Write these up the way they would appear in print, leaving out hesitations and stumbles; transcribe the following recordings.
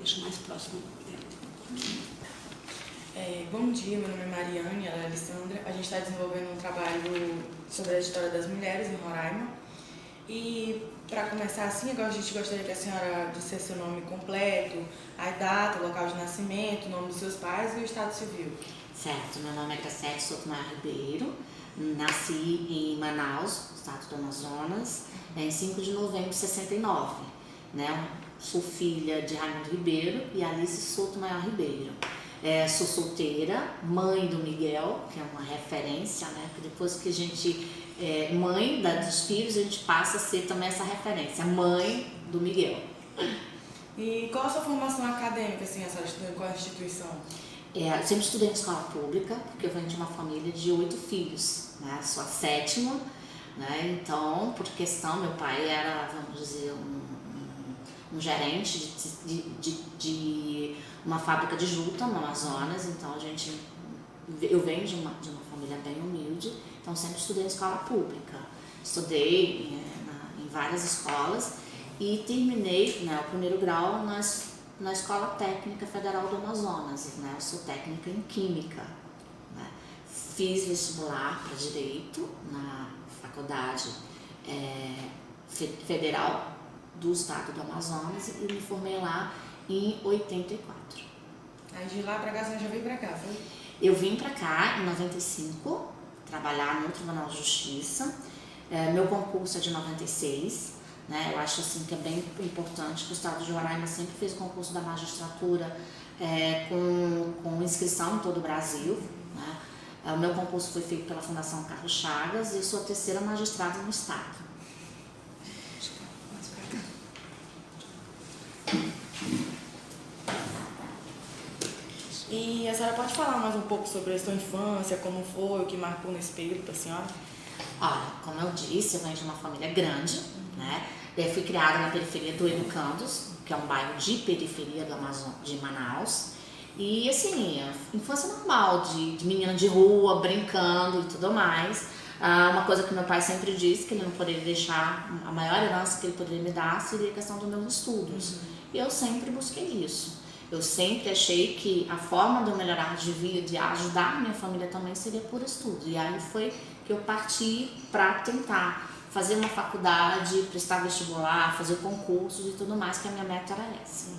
deixa mais próximo. Bom dia, meu nome é Mariane, ela é Alessandra. A gente está desenvolvendo um trabalho sobre a história das mulheres em Roraima. E para começar assim, agora a gente gostaria que a senhora dissesse seu nome completo, a data, o local de nascimento, o nome dos seus pais e o estado civil. Certo, meu nome é Graciete Sotomayor Ribeiro, nasci em Manaus, estado do Amazonas, em 5 de novembro de 69, né? Sou filha de Raimundo Ribeiro e Alice Sotomayor Ribeiro. Sou solteira, mãe do Miguel, que é uma referência, né? Porque depois que a gente é mãe dos filhos, a gente passa a ser também essa referência, mãe do Miguel. E qual a sua formação acadêmica, assim, a senhora estudou em qual instituição? Eu sempre estudei em escola pública, porque eu venho de uma família de 8 filhos, né? Sou a sétima, né? Então, por questão, meu pai era, vamos dizer, um gerente de uma fábrica de juta no Amazonas, então eu venho de uma família bem humilde, então sempre estudei em escola pública. Estudei em várias escolas e terminei, né, o primeiro grau na Escola Técnica Federal do Amazonas, né? Eu sou técnica em Química, né? Fiz vestibular para Direito na Faculdade Federal do Estado do Amazonas e me formei lá em 84. Aí de lá para cá, você já veio para cá, foi? Eu vim para cá em 95, trabalhar no Tribunal de Justiça. Meu concurso é de 96. Né? Eu acho assim, que é bem importante que o Estado de Roraima sempre fez o concurso da magistratura com inscrição em todo o Brasil. Né? O meu concurso foi feito pela Fundação Carlos Chagas e eu sou a terceira magistrada no Estado. E a senhora pode falar mais um pouco sobre a sua infância, como foi, o que marcou nesse período para a senhora? Olha, como eu disse, eu venho de uma família grande, né? Eu fui criada na periferia do Educandos, que é um bairro de periferia do Amazonas, de Manaus. E assim, infância normal, de menina de rua, brincando e tudo mais. Uma coisa que meu pai sempre disse, que ele não poderia deixar, a maior herança que ele poderia me dar seria a questão dos meus estudos. E eu sempre busquei isso. Eu sempre achei que a forma de eu melhorar de vida, de ajudar a minha família também seria por estudo. E aí foi que eu parti para tentar fazer uma faculdade, prestar vestibular, fazer concursos e tudo mais, que a minha meta era essa.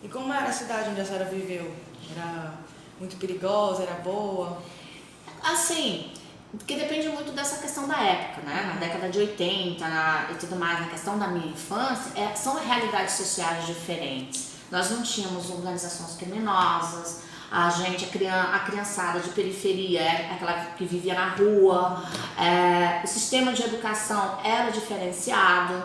E como era a cidade onde a senhora viveu? Era muito perigosa, era boa? Assim, porque depende muito dessa questão da época, né? Na década de 80 e tudo mais, na questão da minha infância, são realidades sociais diferentes. Nós não tínhamos organizações criminosas, a criançada de periferia era aquela que vivia na rua, o sistema de educação era diferenciado.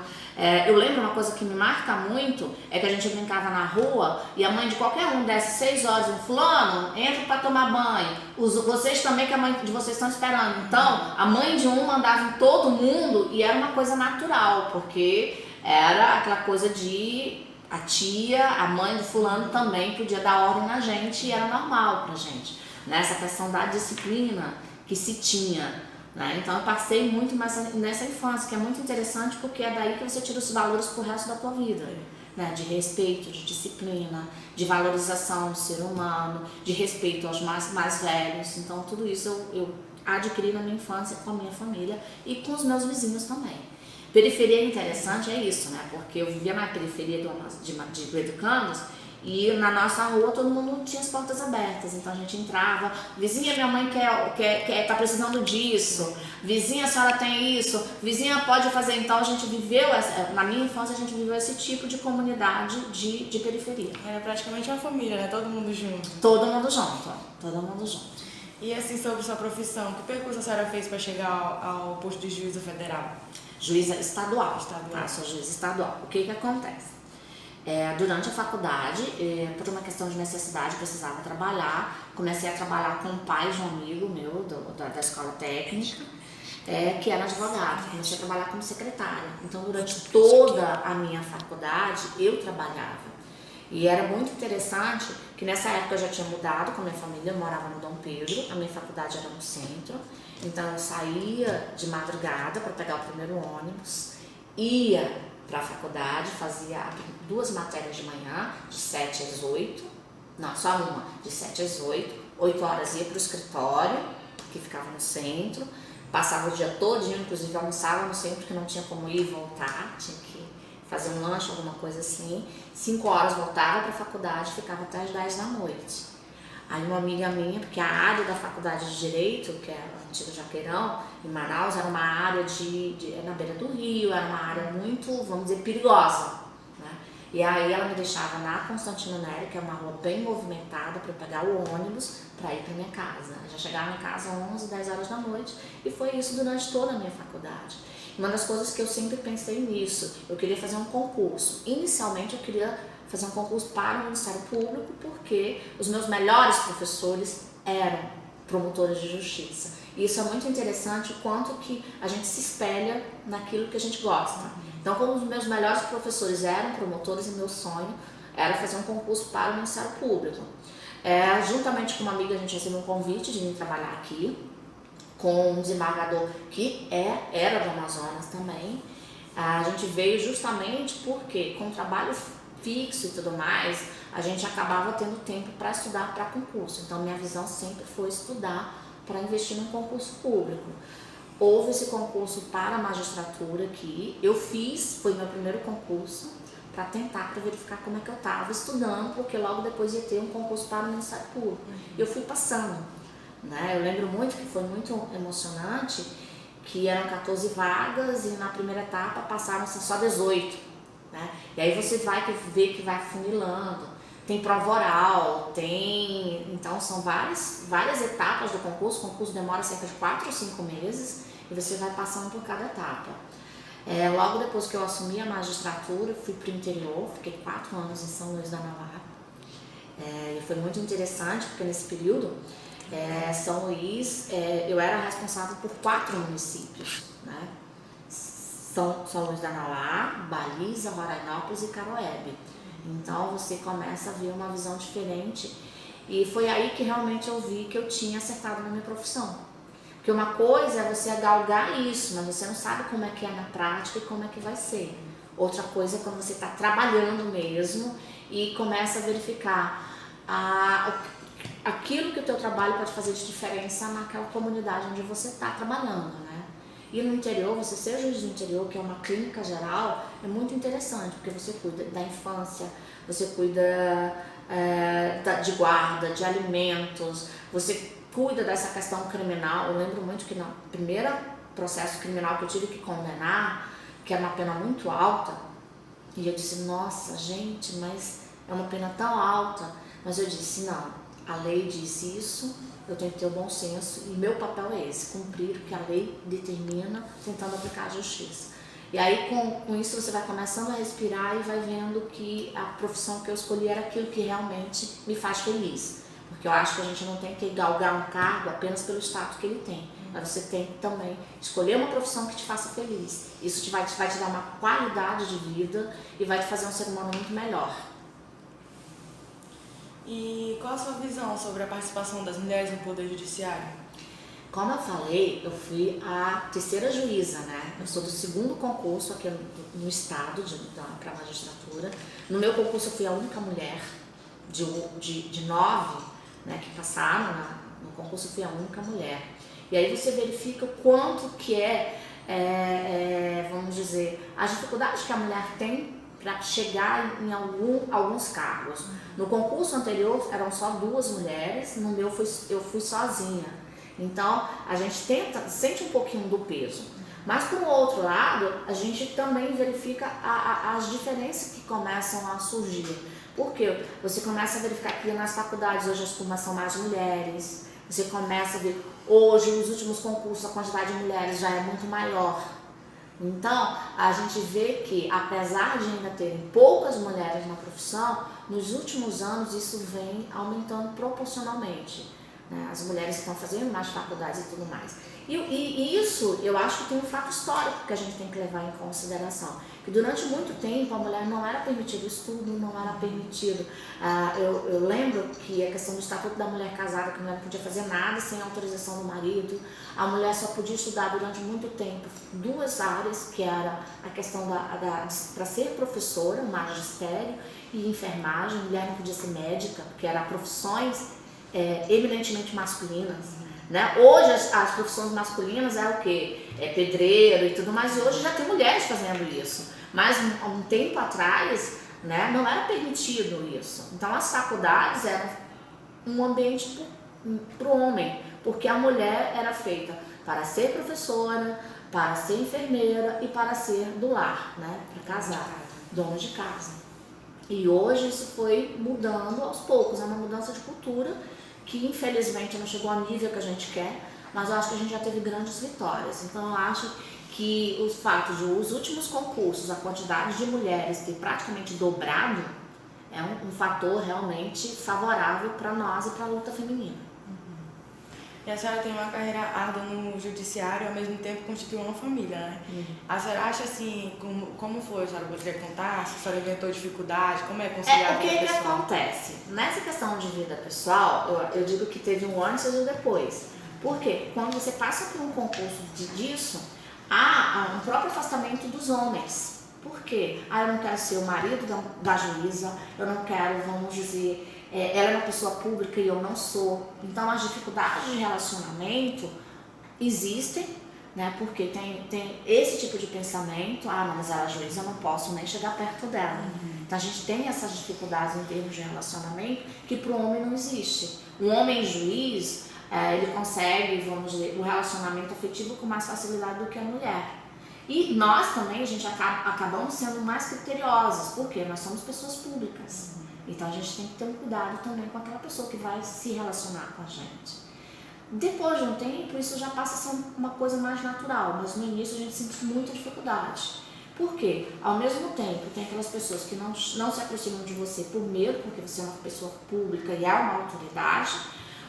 Eu lembro uma coisa que me marca muito, é que a gente brincava na rua e a mãe de qualquer um desse 6 horas, fulano, entra para tomar banho, vocês também que a mãe de vocês estão esperando. Então, a mãe de um mandava em todo mundo e era uma coisa natural, porque era aquela coisa de a tia, a mãe do fulano também podia dar ordem na gente e era normal pra gente, né? Essa questão da disciplina que se tinha, né? Então eu passei muito nessa infância, que é muito interessante porque é daí que você tira os valores pro resto da tua vida, né? De respeito, de disciplina, de valorização do ser humano, de respeito aos mais velhos. Então tudo isso eu adquiri na minha infância com a minha família e com os meus vizinhos também. Periferia interessante é isso, né? Porque eu vivia na periferia do Educandos e na nossa rua todo mundo tinha as portas abertas. Então a gente entrava, vizinha, minha mãe tá precisando disso, vizinha, a senhora tem isso, vizinha pode fazer. Então a gente viveu, na minha infância a gente viveu esse tipo de comunidade de periferia. Era praticamente uma família, né? Todo mundo junto. Todo mundo junto, todo mundo junto. E assim, sobre sua profissão, que percurso a senhora fez para chegar ao posto de juíza federal? Juíza estadual. Sou juíza estadual. O que acontece? Durante a faculdade, por uma questão de necessidade, precisava trabalhar. Comecei a trabalhar com o pai de um amigo meu, da escola técnica, que era advogado. Comecei a trabalhar como secretária. Então, durante toda a minha faculdade, eu trabalhava. E era muito interessante que nessa época eu já tinha mudado com a minha família, eu morava no Dom Pedro, a minha faculdade era no centro. Então eu saía de madrugada para pegar o primeiro ônibus, ia para a faculdade, fazia 2 matérias de manhã, de 7 às 8, não, só uma, de 7 às 8, 8 horas ia para o escritório, que ficava no centro, passava o dia todo, inclusive almoçava no centro, porque não tinha como ir e voltar, tinha que fazer um lanche, alguma coisa assim, 5 horas voltava para a faculdade, ficava até as 10 da noite. Aí uma amiga minha, porque a área da faculdade de Direito, que é a antiga Jaqueirão, em Manaus, era uma área na beira do rio, era uma área muito, vamos dizer, perigosa, né? E aí ela me deixava na Constantino Nery, que é uma rua bem movimentada, para eu pegar o ônibus para ir para minha casa. Eu já chegava em casa às 11, 10 horas da noite, e foi isso durante toda a minha faculdade. Uma das coisas que eu sempre pensei nisso, eu queria fazer um concurso. Inicialmente eu queria fazer um concurso para o Ministério Público, porque os meus melhores professores eram promotores de justiça. E isso é muito interessante, o quanto que a gente se espelha naquilo que a gente gosta. Então, como os meus melhores professores eram promotores, e meu sonho era fazer um concurso para o Ministério Público. Juntamente com uma amiga, a gente recebeu um convite de vir trabalhar aqui, com um desembargador que era do Amazonas também. A gente veio justamente porque, com trabalho fixo e tudo mais, a gente acabava tendo tempo para estudar para concurso. Então, minha visão sempre foi estudar para investir num concurso público. Houve esse concurso para a magistratura aqui, eu fiz, foi meu primeiro concurso, para tentar, para verificar como é que eu estava estudando, porque logo depois ia ter um concurso para o Ministério Público. Eu fui passando, né? Eu lembro muito que foi muito emocionante, que eram 14 vagas e na primeira etapa passaram-se só 18. Né? E aí você vai ver que vai funilando, tem prova oral, então são várias etapas do concurso. O concurso demora cerca de 4 ou 5 meses e você vai passando por cada etapa. Logo depois que eu assumi a magistratura, fui para o interior, fiquei 4 anos em São Luís da Anauá. E foi muito interessante, porque nesse período, São Luís, eu era responsável por 4 municípios, né? São Luís da Anauá, Baliza, Rorainópolis e Caroebe. Então você começa a ver uma visão diferente, e foi aí que realmente eu vi que eu tinha acertado na minha profissão. Porque uma coisa é você galgar isso, mas você não sabe como é que é na prática e como é que vai ser. Outra coisa é quando você está trabalhando mesmo e começa a verificar aquilo que o teu trabalho pode fazer de diferença naquela comunidade onde você está trabalhando, né? E no interior, você ser juiz do interior, que é uma clínica geral, é muito interessante, porque você cuida da infância, você cuida de guarda, de alimentos, você cuida dessa questão criminal. Eu lembro muito que no primeiro processo criminal que eu tive que condenar, que é uma pena muito alta, e eu disse, nossa, gente, mas é uma pena tão alta. Mas eu disse, não, a lei diz isso, eu tenho que ter o bom senso, e meu papel é esse, cumprir o que a lei determina, tentando aplicar a justiça. E aí, com isso, você vai começando a respirar e vai vendo que a profissão que eu escolhi era aquilo que realmente me faz feliz. Porque eu acho que a gente não tem que galgar um cargo apenas pelo status que ele tem. Mas você tem que também escolher uma profissão que te faça feliz. Isso vai te dar uma qualidade de vida e vai te fazer um ser humano muito melhor. E qual a sua visão sobre a participação das mulheres no Poder Judiciário? Como eu falei, eu fui a 3ª juíza, né? Eu sou do 2º concurso aqui no estado para a magistratura. No meu concurso eu fui a única mulher de 9, né, que passaram no concurso, eu fui a única mulher. E aí você verifica o quanto que vamos dizer, as dificuldades que a mulher tem para chegar em alguns cargos. No concurso anterior eram só 2 mulheres, no meu eu fui sozinha. Então a gente sente um pouquinho do peso. Mas por outro lado, a gente também verifica as diferenças que começam a surgir. Porque você começa a verificar que nas faculdades hoje as turmas são mais mulheres, você começa a ver, hoje nos últimos concursos a quantidade de mulheres já é muito maior. Então, a gente vê que, apesar de ainda terem poucas mulheres na profissão, nos últimos anos isso vem aumentando proporcionalmente. né? As mulheres estão fazendo mais faculdades e tudo mais. E isso, eu acho que tem um fato histórico que a gente tem que levar em consideração. Que durante muito tempo a mulher não era permitido o estudo, não era permitido. Eu lembro que a questão do Estatuto da Mulher Casada, que a mulher não podia fazer nada sem autorização do marido. A mulher só podia estudar durante muito tempo duas áreas, que era a questão para ser professora, magistério e enfermagem. A mulher não podia ser médica, porque eram profissões eminentemente masculinas. Né? Hoje as profissões masculinas é o quê? É pedreiro e tudo mais, e hoje já tem mulheres fazendo isso. Mas há um tempo atrás, né, não era permitido isso. Então as faculdades eram um ambiente para o homem, porque a mulher era feita para ser professora, para ser enfermeira e para ser do lar, né, para casar, dona de casa. E hoje isso foi mudando aos poucos, é uma mudança de cultura que infelizmente não chegou ao nível que a gente quer, mas eu acho que a gente já teve grandes vitórias. Então eu acho que o fato de os últimos concursos, a quantidade de mulheres ter praticamente dobrado, é um fator realmente favorável para nós e para a luta feminina. E a senhora tem uma carreira árdua no judiciário e ao mesmo tempo constituiu uma família, né? A senhora acha assim, como foi? A senhora poderia contar? Se a senhora inventou dificuldade? Como é conciliar a vida pessoal? O que acontece? Nessa questão de vida pessoal, eu digo que teve um antes e um depois. Por quê? Quando você passa por um concurso disso, há um próprio afastamento dos homens. Por quê? Eu não quero ser o marido da juíza, eu não quero, vamos dizer, ela é uma pessoa pública e eu não sou. Então as dificuldades de relacionamento existem, né? Porque tem esse tipo de pensamento, não, mas ela é juíza, eu não posso nem chegar perto dela. Então a gente tem essas dificuldades em termos de relacionamento que para o homem não existe. Um homem juiz, ele consegue, vamos dizer, o relacionamento afetivo com mais facilidade do que a mulher. E nós também, a gente acabamos sendo mais criteriosos, porque nós somos pessoas públicas. Então a gente tem que ter um cuidado também com aquela pessoa que vai se relacionar com a gente. Depois de um tempo, isso já passa a ser uma coisa mais natural, mas no início a gente sente muita dificuldade. Por quê? Ao mesmo tempo, tem aquelas pessoas que não se aproximam de você por medo, porque você é uma pessoa pública e é uma autoridade.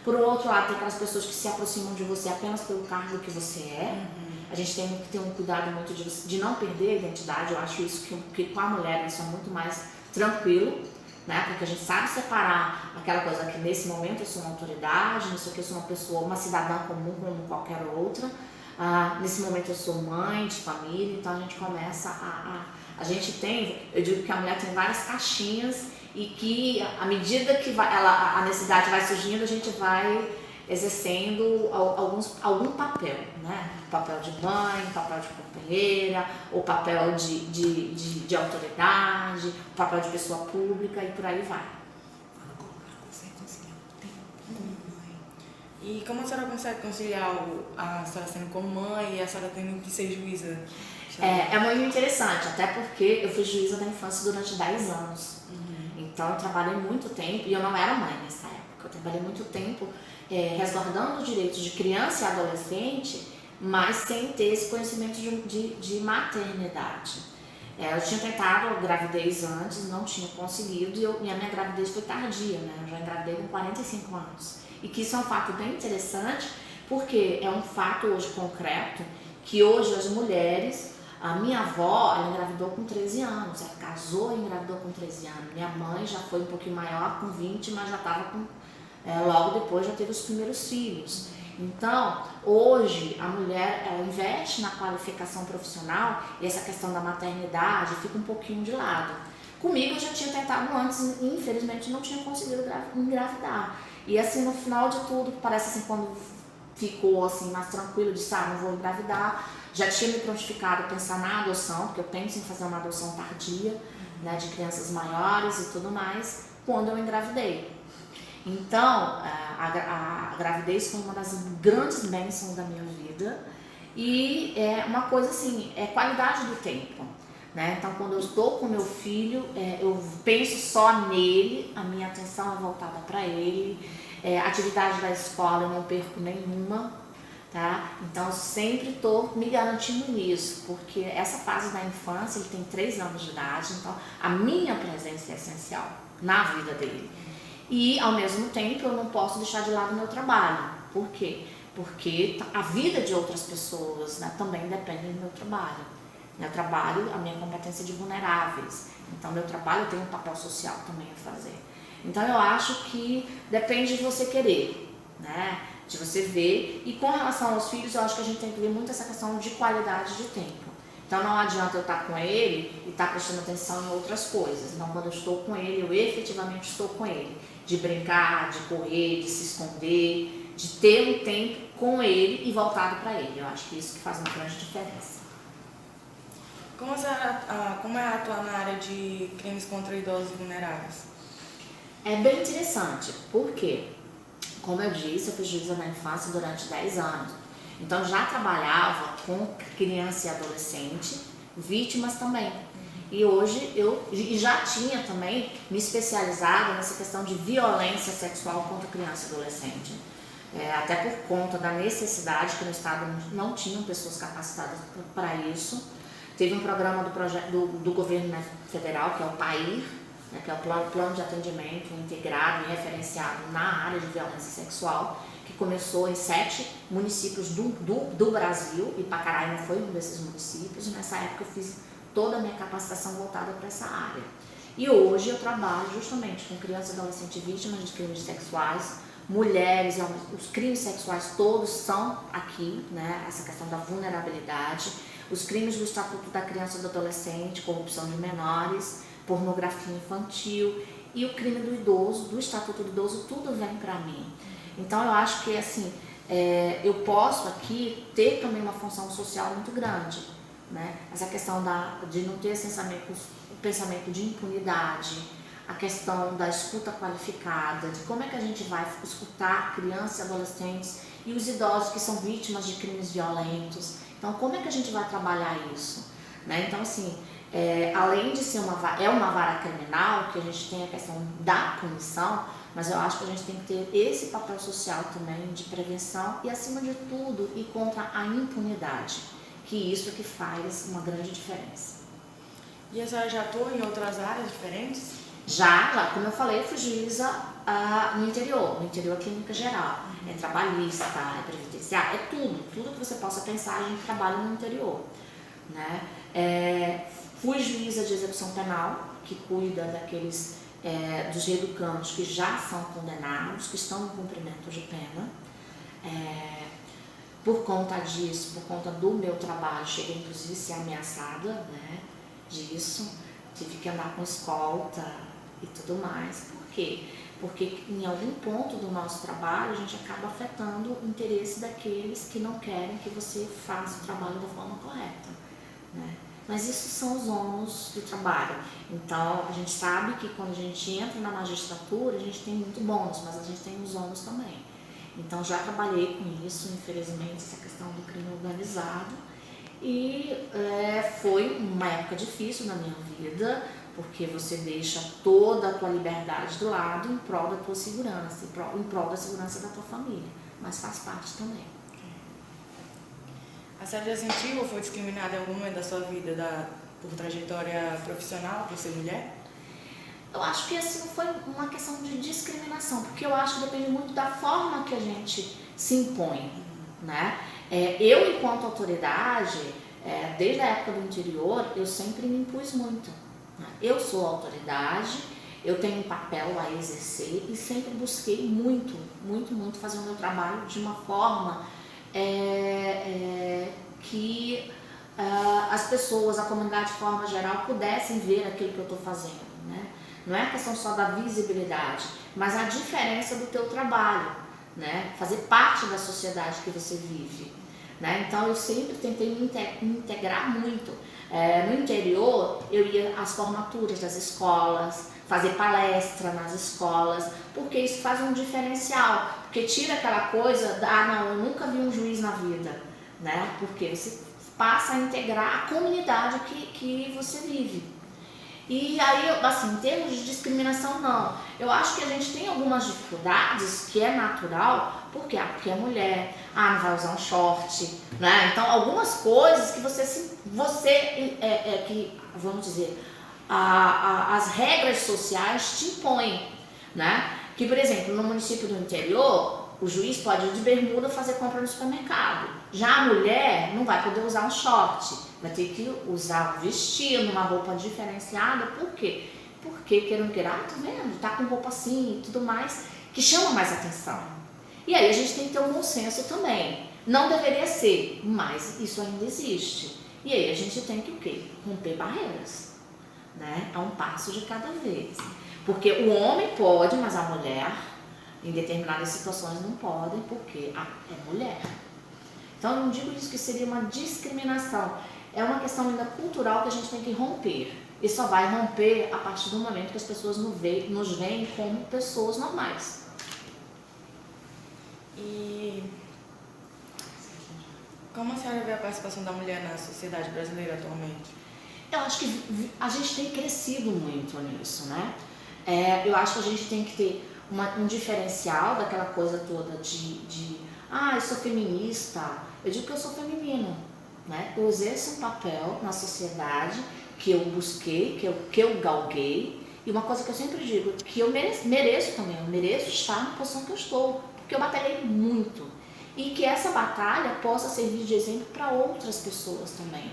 Por outro lado, tem aquelas pessoas que se aproximam de você apenas pelo cargo que você é. A gente tem que ter um cuidado muito de não perder a identidade. Eu acho isso que com a mulher isso é muito mais tranquilo, né? Porque a gente sabe separar aquela coisa que nesse momento eu sou uma autoridade, nisso aqui eu sou uma pessoa, uma cidadã comum como qualquer outra. Nesse momento eu sou mãe de família, então a gente começa a gente tem, eu digo que a mulher tem várias caixinhas e que à medida que a necessidade vai surgindo, a gente vai exercendo algum papel, né? Papel de mãe, papel de companheira, o papel de autoridade, o papel de pessoa pública e por aí vai. E como a senhora consegue conciliar a senhora sendo como mãe e a senhora tendo que ser juíza? É muito interessante, até porque eu fui juíza da infância durante 10 anos. Então eu trabalhei muito tempo, e eu não era mãe nessa época, eu trabalhei muito tempo resguardando os direitos de criança e adolescente, mas sem ter esse conhecimento de maternidade. Eu tinha tentado gravidez antes, não tinha conseguido, e a minha gravidez foi tardia, né? Eu já engravidei com 45 anos. E que isso é um fato bem interessante, porque é um fato hoje concreto, que hoje as mulheres, a minha avó, ela engravidou com 13 anos, ela casou e engravidou com 13 anos. Minha mãe já foi um pouquinho maior, com 20, mas já estava com... logo depois já teve os primeiros filhos. Então, hoje, a mulher ela investe na qualificação profissional e essa questão da maternidade fica um pouquinho de lado. Comigo eu já tinha tentado antes e infelizmente não tinha conseguido engravidar. E assim, no final de tudo, parece assim, quando ficou assim, mais tranquilo, disse, não vou engravidar, já tinha me prontificado a pensar na adoção, porque eu penso em fazer uma adoção tardia, né, de crianças maiores e tudo mais, quando eu engravidei. Então, a gravidez foi uma das grandes bênçãos da minha vida e é uma coisa assim, é qualidade do tempo, né? Então, quando eu estou com meu filho, eu penso só nele, a minha atenção é voltada para ele, atividade da escola eu não perco nenhuma, tá? Então, eu sempre estou me garantindo nisso, porque essa fase da infância, ele tem 3 anos de idade, então a minha presença é essencial na vida dele. E, ao mesmo tempo, eu não posso deixar de lado o meu trabalho. Por quê? Porque a vida de outras pessoas, né, também depende do meu trabalho. Meu trabalho, a minha competência de vulneráveis. Então, meu trabalho tem um papel social também a fazer. Então, eu acho que depende de você querer, né? De você ver. E com relação aos filhos, eu acho que a gente tem que ver muito essa questão de qualidade de tempo. Então, não adianta eu estar com ele e estar prestando atenção em outras coisas. Então, quando eu estou com ele, eu efetivamente estou com ele. De brincar, de correr, de se esconder, de ter um tempo com ele e voltado para ele. Eu acho que isso que faz uma grande diferença. Como é atuar na área de crimes contra idosos vulneráveis? É bem interessante, porque, como eu disse, eu fui juíza na infância durante 10 anos. Então, já trabalhava com criança e adolescente, vítimas também. E hoje eu já tinha também me especializado nessa questão de violência sexual contra criança e adolescente. Até por conta da necessidade que no Estado não tinham pessoas capacitadas para isso. Teve um programa do governo federal, que é o PAIR, né, que é o Plano de Atendimento Integrado e Referenciado na área de violência sexual, que começou em 7 municípios do Brasil, e Pacaraima foi um desses municípios. Nessa época eu fiz toda a minha capacitação voltada para essa área. E hoje eu trabalho justamente com crianças e adolescentes vítimas de crimes sexuais, mulheres, os crimes sexuais todos são aqui, né? Essa questão da vulnerabilidade, os crimes do Estatuto da Criança e do Adolescente, corrupção de menores, pornografia infantil e o crime do idoso, do Estatuto do Idoso, tudo vem para mim. Então eu acho que assim, eu posso aqui ter também uma função social muito grande, né? Essa questão de não ter o pensamento de impunidade, a questão da escuta qualificada, de como é que a gente vai escutar crianças e adolescentes e os idosos que são vítimas de crimes violentos. Então, como é que a gente vai trabalhar isso? Né? Então, assim, além de ser uma vara criminal, que a gente tem a questão da punição, mas eu acho que a gente tem que ter esse papel social também de prevenção e, acima de tudo, ir contra a impunidade, que isso é que faz uma grande diferença. E a senhora já atua em outras áreas diferentes? Já, como eu falei, eu fui juíza no interior clínica geral. É trabalhista, é previdenciário, é tudo que você possa pensar, a gente trabalha no interior. Né? Fui juíza de execução penal, que cuida dos reeducandos que já são condenados, que estão em cumprimento de pena. Por conta disso, por conta do meu trabalho, cheguei inclusive a ser ameaçada, né, disso. Tive que andar com escolta e tudo mais. Por quê? Porque em algum ponto do nosso trabalho a gente acaba afetando o interesse daqueles que não querem que você faça o trabalho da forma correta, né? Mas isso são os ônus do trabalho. Então a gente sabe que quando a gente entra na magistratura a gente tem muito bônus, mas a gente tem os ônus também. Então já trabalhei com isso, infelizmente, essa questão do crime organizado. E foi uma época difícil na minha vida, porque você deixa toda a tua liberdade do lado em prol da tua segurança, em prol da segurança da tua família, mas faz parte também. A senhora já sentiu ou foi discriminada em algum momento da sua vida por trajetória profissional, por ser mulher? Eu acho que assim foi uma questão de discriminação, porque eu acho que depende muito da forma que a gente se impõe, né? Eu, enquanto autoridade, desde a época do interior, eu sempre me impus muito. Né? Eu sou autoridade, eu tenho um papel a exercer e sempre busquei muito fazer o meu trabalho de uma forma que as pessoas, a comunidade de forma geral, pudessem ver aquilo que eu estou fazendo. Né? Não é a questão só da visibilidade, mas a diferença do teu trabalho, né? Fazer parte da sociedade que você vive. Né? Então eu sempre tentei me integrar muito. No interior eu ia às formaturas das escolas, fazer palestra nas escolas, porque isso faz um diferencial, porque tira aquela coisa, não, eu nunca vi um juiz na vida, né? Porque você passa a integrar a comunidade que você vive. E aí, assim, em termos de discriminação, não. Eu acho que a gente tem algumas dificuldades, que é natural, porque é mulher, não vai usar um short, né? Então, algumas coisas que que, vamos dizer, as regras sociais te impõem, né? Que, por exemplo, no município do interior, o juiz pode ir de bermuda fazer compra no supermercado. Já a mulher não vai poder usar um short, vai ter que usar um vestido, uma roupa diferenciada. Por quê? Porque, querendo que tá vendo? Tá com roupa assim e tudo mais, que chama mais atenção. E aí a gente tem que ter um bom senso também. Não deveria ser, mas isso ainda existe. E aí a gente tem que o quê? Romper barreiras, né? É um passo de cada vez. Porque o homem pode, mas a mulher, em determinadas situações, não pode, porque é mulher. Então eu não digo isso que seria uma discriminação. É uma questão ainda cultural que a gente tem que romper. E só vai romper a partir do momento que as pessoas nos veem como pessoas normais. E como a senhora vê a participação da mulher na sociedade brasileira atualmente? Eu acho que a gente tem crescido muito nisso, né? Eu acho que a gente tem que ter um diferencial daquela coisa toda eu sou feminista. Eu digo que eu sou feminina, né? Eu exerço um papel na sociedade que eu busquei, que eu galguei. E uma coisa que eu sempre digo, que eu mereço também, eu mereço estar na posição que eu estou, porque eu batalhei muito. E que essa batalha possa servir de exemplo para outras pessoas também,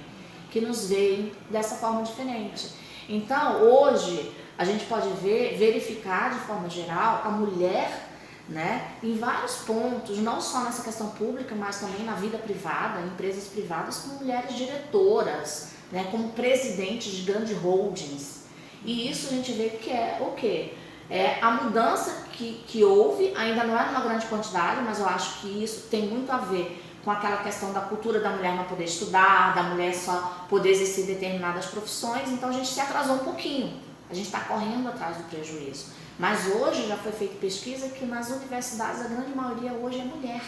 que nos veem dessa forma diferente. Então, hoje, a gente pode verificar de forma geral a mulher, né, em vários pontos, não só nessa questão pública, mas também na vida privada, em empresas privadas, como mulheres diretoras, né, como presidentes de grandes holdings. E isso a gente vê que é o quê? A mudança que houve, ainda não é numa grande quantidade, mas eu acho que isso tem muito a ver com aquela questão da cultura da mulher não poder estudar, da mulher só poder exercer determinadas profissões. Então a gente se atrasou um pouquinho, a gente está correndo atrás do prejuízo. Mas hoje já foi feita pesquisa que nas universidades a grande maioria hoje é mulher,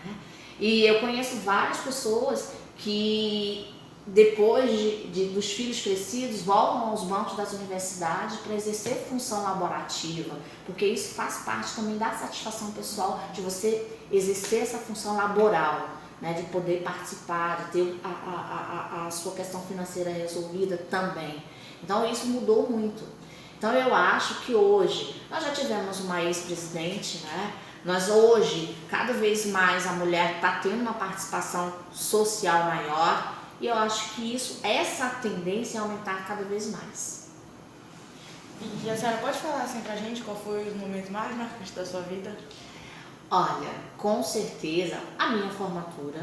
né? E eu conheço várias pessoas que depois dos filhos crescidos voltam aos bancos das universidades para exercer função laborativa, porque isso faz parte também da satisfação pessoal de você exercer essa função laboral, né, de poder participar, de ter a sua questão financeira resolvida também. Então isso mudou muito. Então eu acho que hoje, nós já tivemos uma ex-presidente, né? Nós hoje, cada vez mais a mulher está tendo uma participação social maior, e eu acho que essa tendência é aumentar cada vez mais. E a senhora pode falar assim pra gente qual foi os momentos mais marcantes da sua vida? Olha, com certeza a minha formatura,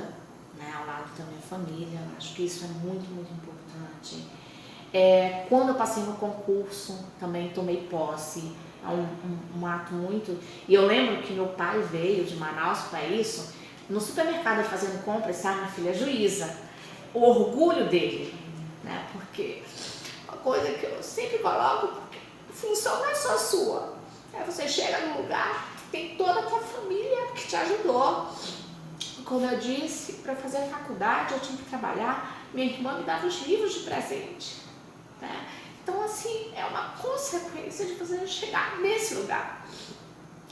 né, ao lado da minha família, acho que isso é muito, muito importante. Quando eu passei no concurso, também tomei posse, é um ato muito... E eu lembro que meu pai veio de Manaus para isso, no supermercado fazendo compras, sabe, minha filha é juíza. O orgulho dele, né? Porque uma coisa que eu sempre coloco, porque a função não é só sua. Você chega num lugar, tem toda a tua família que te ajudou. Como eu disse, para fazer a faculdade eu tinha que trabalhar, minha irmã me dava os livros de presente, né? Então assim, é uma consequência de você chegar nesse lugar.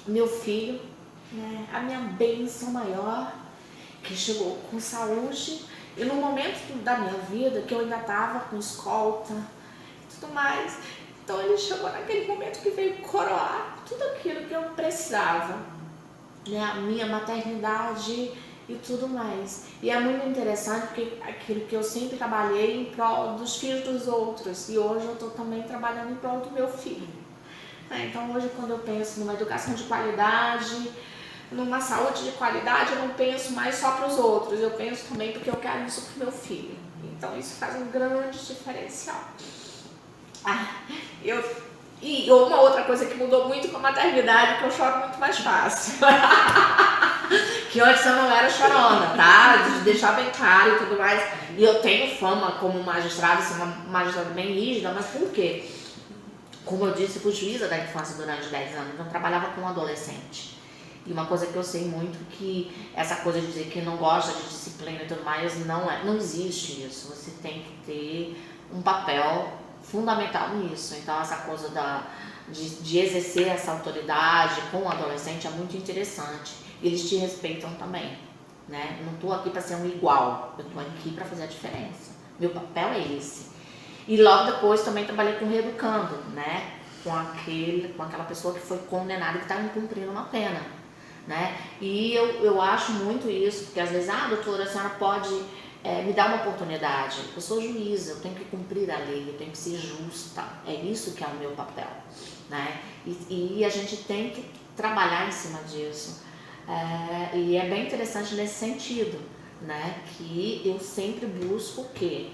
Meu filho, né? A minha bênção maior, que chegou com saúde, e no momento da minha vida que eu ainda estava com escolta e tudo mais, então ele chegou naquele momento que veio coroar tudo aquilo que eu precisava, né? A minha maternidade e tudo mais. E é muito interessante porque aquilo que eu sempre trabalhei em prol dos filhos dos outros, e hoje eu estou também trabalhando em prol do meu filho. Então hoje, quando eu penso numa educação de qualidade, numa saúde de qualidade, eu não penso mais só para os outros, eu penso também porque eu quero isso para o meu filho. Então isso faz um grande diferencial. E uma outra coisa que mudou muito com a maternidade, que eu choro muito mais fácil. Que antes eu não era chorona, tá? De deixar bem claro e tudo mais. E eu tenho fama como magistrada, ser uma magistrada bem rígida, mas por quê? Como eu disse, eu fui juíza da infância durante 10 anos, então eu trabalhava com adolescente. E uma coisa que eu sei muito, que essa coisa de dizer que não gosta de disciplina e tudo mais, não existe isso. Você tem que ter um papel fundamental nisso. Então essa coisa de exercer essa autoridade com o adolescente é muito interessante. Eles te respeitam também, né? Eu não estou aqui para ser um igual, eu estou aqui para fazer a diferença. Meu papel é esse. E logo depois também trabalhei com reeducando, né? com aquela pessoa que foi condenada e que está cumprindo uma pena, né? E eu acho muito isso, porque às vezes, doutora, a senhora pode me dar uma oportunidade. Eu sou juíza, eu tenho que cumprir a lei, eu tenho que ser justa. É isso que é o meu papel, né? E a gente tem que trabalhar em cima disso. E é bem interessante nesse sentido, né? Que eu sempre busco o quê?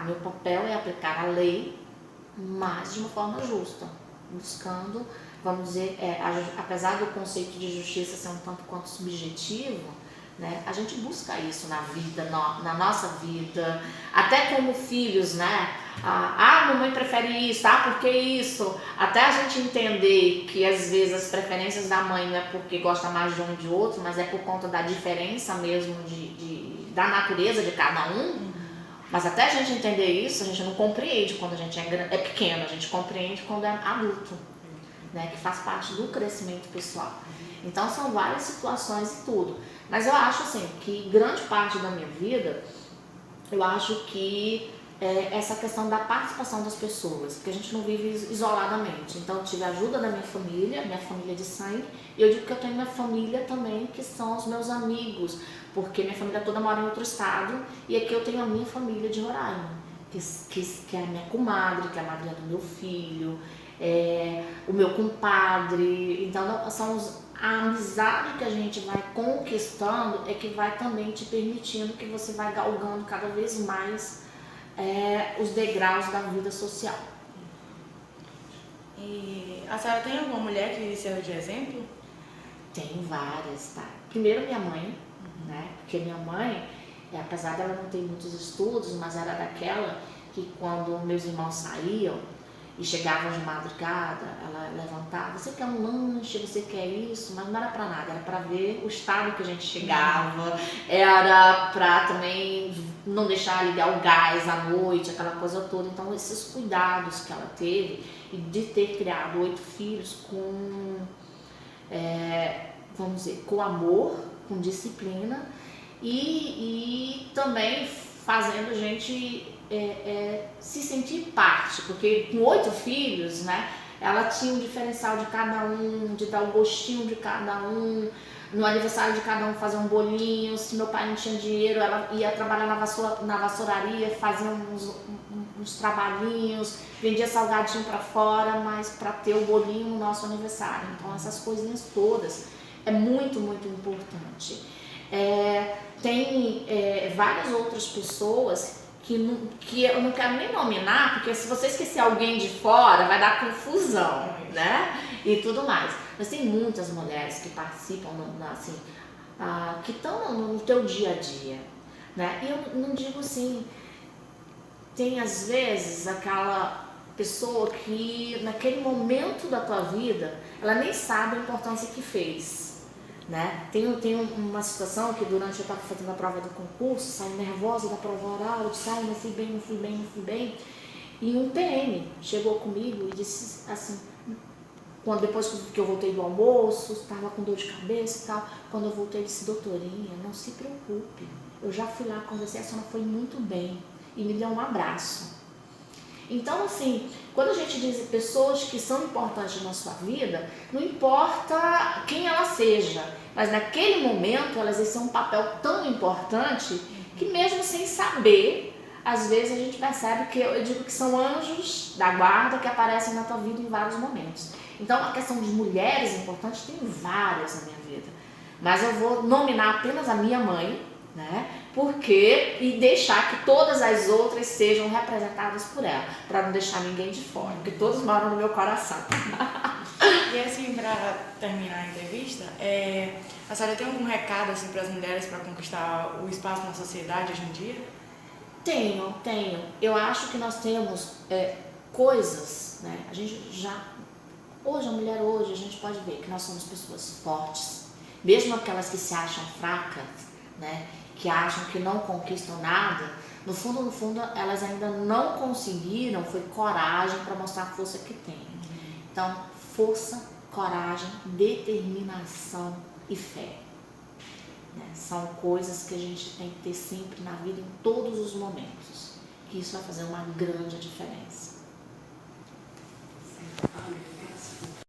Meu papel é aplicar a lei, mas de uma forma justa, buscando, vamos dizer, apesar do conceito de justiça ser um tanto quanto subjetivo, né, a gente busca isso na vida, na nossa vida, até como filhos, né? Mamãe prefere isso, porque isso? Até a gente entender que às vezes as preferências da mãe não é porque gosta mais de um e de outro, mas é por conta da diferença mesmo da natureza de cada um. Mas até a gente entender isso, a gente não compreende quando a gente é pequeno, a gente compreende quando é adulto, né? Que faz parte do crescimento pessoal. Então são várias situações e tudo. Mas eu acho assim, que grande parte da minha vida, eu acho que essa questão da participação das pessoas, porque a gente não vive isoladamente. Então eu tive a ajuda da minha família de sangue, e eu digo que eu tenho minha família também, que são os meus amigos, porque minha família toda mora em outro estado, e aqui eu tenho a minha família de Roraima, que é a minha comadre, que é a madrinha do meu filho, o meu compadre. Então a amizade que a gente vai conquistando é que vai também te permitindo que você vai galgando cada vez mais os degraus da vida social. E a senhora tem alguma mulher que serve de exemplo? Tem várias, tá? Primeiro minha mãe, né? Porque minha mãe, apesar dela não ter muitos estudos, mas era daquela que quando meus irmãos saíam e chegavam de madrugada, ela levantava: você quer um lanche, você quer isso? Mas não era pra nada, era pra ver o estado que a gente chegava, era pra também não deixar ligar o gás à noite, aquela coisa toda. Então esses cuidados que ela teve, e de ter criado 8 filhos com, vamos dizer, com amor, com disciplina, e também fazendo a gente se sentir parte, porque com 8 filhos, né, ela tinha um diferencial de cada um, de dar o gostinho de cada um, no aniversário de cada um fazer um bolinho. Se meu pai não tinha dinheiro, ela ia trabalhar na vassouraria, fazia uns trabalhinhos, vendia salgadinho para fora, mas para ter o bolinho no nosso aniversário. Então essas coisinhas todas é muito, muito importante. Tem várias outras pessoas que eu não quero nem nominar, porque se você esquecer alguém de fora, vai dar confusão, né? E tudo mais. Mas tem muitas mulheres que participam, assim, que estão no teu dia a dia, né? E eu não digo assim, tem às vezes aquela pessoa que naquele momento da tua vida, ela nem sabe a importância que fez. Né? Tem uma situação que durante eu estava fazendo a prova do concurso, saí nervosa da prova oral, eu disse: não fui bem. E um PM chegou comigo e disse assim, depois que eu voltei do almoço, estava com dor de cabeça e tal, quando eu voltei ele disse: doutorinha, não se preocupe, eu já fui lá conversar, a senhora foi muito bem, e me deu um abraço. Então, assim, quando a gente diz pessoas que são importantes na sua vida, não importa quem ela seja, mas naquele momento elas exercem um papel tão importante que mesmo sem saber, às vezes a gente percebe que eu digo que são anjos da guarda que aparecem na tua vida em vários momentos. Então, a questão de mulheres importantes tem várias na minha vida, mas eu vou nominar apenas a minha mãe, né? E deixar que todas as outras sejam representadas por ela, para não deixar ninguém de fora, porque todos moram no meu coração. E assim, para terminar a entrevista, a senhora tem algum recado assim, para as mulheres para conquistar o espaço na sociedade hoje em dia? Tenho. Eu acho que nós temos coisas, né? A gente hoje, a mulher hoje, a gente pode ver que nós somos pessoas fortes, mesmo aquelas que se acham fracas, né? Que acham que não conquistam nada, no fundo, elas ainda não conseguiram, foi coragem para mostrar a força que tem. Então, força, coragem, determinação e fé. Né? São coisas que a gente tem que ter sempre na vida, em todos os momentos, que isso vai fazer uma grande diferença. família.